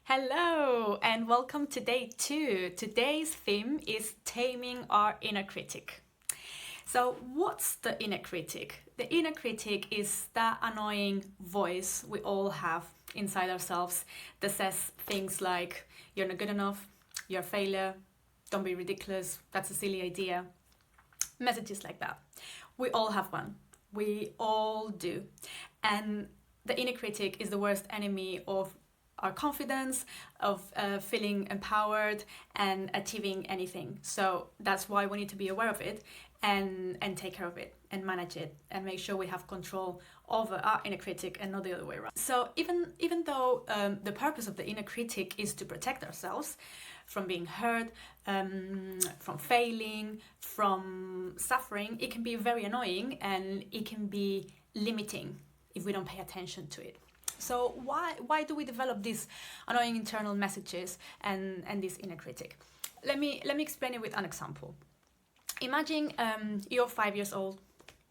Hello and welcome to day 2. Today's theme is taming our inner critic. So, what's the inner critic? The inner critic is that annoying voice we all have inside ourselves that says things like, you're not good enough, you're a failure, don't be ridiculous, that's a silly idea. Messages like that. We all have one. We all do. And the inner critic is the worst enemy of our confidence, of feeling empowered and achieving anything. So that's why we need to be aware of it and take care of it and manage it and make sure we have control over our inner critic and not the other way around. So even though the purpose of the inner critic is to protect ourselves from being hurt, from failing, from suffering, it can be very annoying and it can be limiting if we don't pay attention to it. So why do we develop these annoying internal messages and this inner critic? Let me explain it with an example. Imagine you're 5 years old,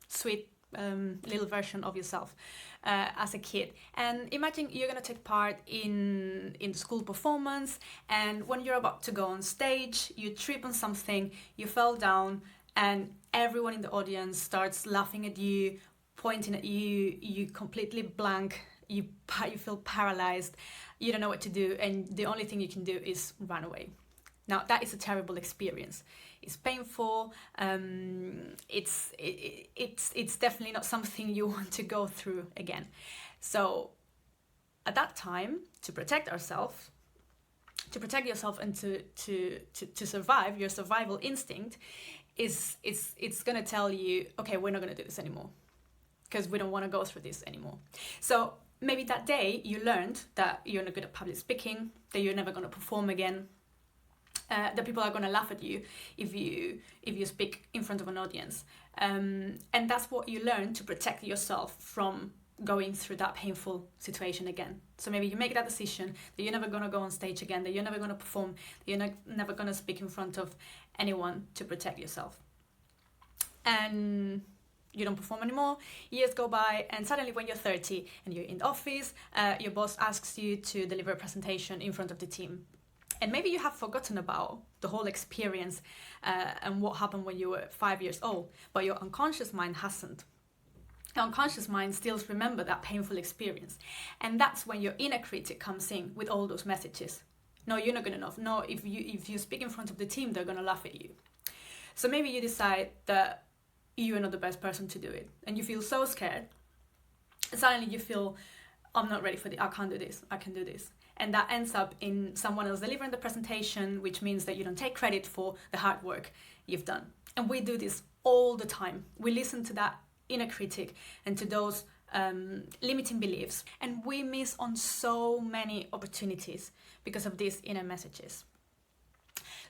sweet little version of yourself as a kid, and imagine you're gonna take part in school performance, and when you're about to go on stage, you trip on something, you fell down, and everyone in the audience starts laughing at you, pointing at you, you completely blank. You feel paralyzed, you don't know what to do, and the only thing you can do is run away. Now that is a terrible experience. It's painful. It's definitely not something you want to go through again. So at that time, to protect yourself and to survive, your survival instinct is gonna tell you, okay, we're not gonna do this anymore because we don't want to go through this anymore. So maybe that day you learned that you're not good at public speaking, that you're never going to perform again, that people are going to laugh at you if you speak in front of an audience. And that's what you learn to protect yourself from going through that painful situation again. So maybe you make that decision that you're never going to go on stage again, that you're never going to perform, that you're never going to speak in front of anyone to protect yourself. And you don't perform anymore, years go by, and suddenly when you're 30 and you're in the office, your boss asks you to deliver a presentation in front of the team. And maybe you have forgotten about the whole experience and what happened when you were 5 years old, but your unconscious mind hasn't. Your unconscious mind still remembers that painful experience. And that's when your inner critic comes in with all those messages. No, you're not good enough. No, if you speak in front of the team, they're going to laugh at you. So maybe you decide that you are not the best person to do it, and you feel so scared, and suddenly you feel, I'm not ready for this, I can't do this, I can do this, and that ends up in someone else delivering the presentation, which means that you don't take credit for the hard work you've done. And we do this all the time. We listen to that inner critic and to those limiting beliefs, and we miss on so many opportunities because of these inner messages.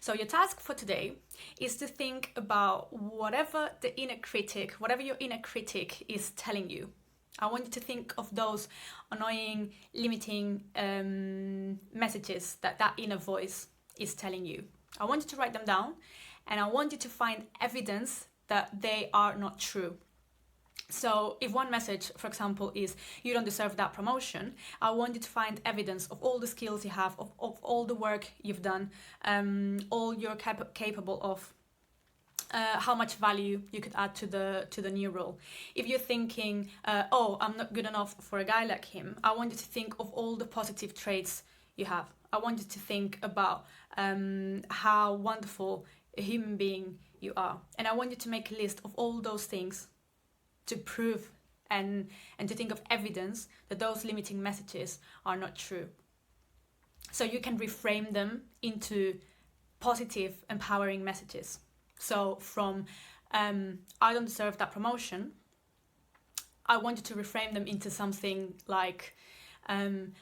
So your task for today is to think about whatever your inner critic is telling you. I want you to think of those annoying, limiting messages that inner voice is telling you. I want you to write them down, and I want you to find evidence that they are not true. So if one message, for example, is you don't deserve that promotion, I want you to find evidence of all the skills you have, of all the work you've done, all you're capable of, how much value you could add to the new role. If you're thinking, oh, I'm not good enough for a guy like him, I want you to think of all the positive traits you have. I want you to think about how wonderful a human being you are. And I want you to make a list of all those things to prove and to think of evidence that those limiting messages are not true. So you can reframe them into positive, empowering messages. So from I don't deserve that promotion, I want you to reframe them into something like I'm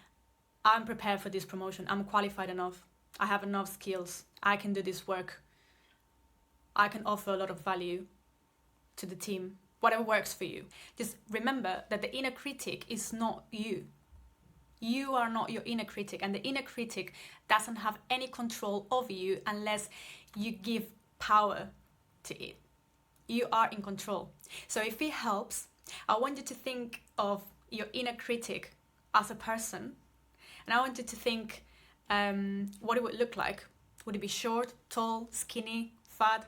prepared for this promotion, I'm qualified enough, I have enough skills, I can do this work, I can offer a lot of value to the team. Whatever works for you. Just remember that the inner critic is not you. You are not your inner critic, and the inner critic doesn't have any control over you unless you give power to it. You are in control. So if it helps, I want you to think of your inner critic as a person, and I want you to think what it would look like. Would it be short, tall, skinny, fat?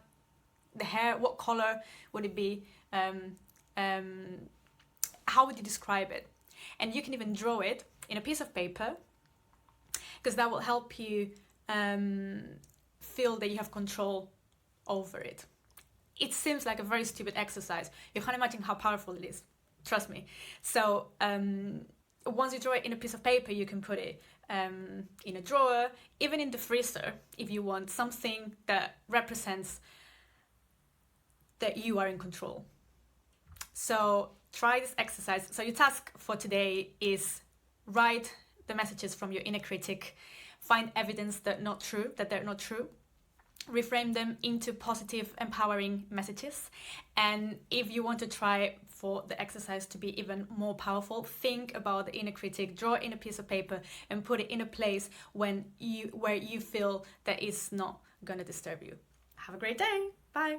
The hair, what color would it be? How would you describe it? And you can even draw it in a piece of paper, because that will help you feel that you have control over it. It seems like a very stupid exercise. You can't imagine how powerful it is. Trust me. So once you draw it in a piece of paper, you can put it in a drawer, even in the freezer, if you want something that represents that you are in control. So try this exercise. So your task for today is write the messages from your inner critic, find evidence that they're not true, reframe them into positive, empowering messages. And if you want to try for the exercise to be even more powerful, think about the inner critic, draw it in a piece of paper and put it in a place where you feel that it's not going to disturb you. Have a great day. Bye.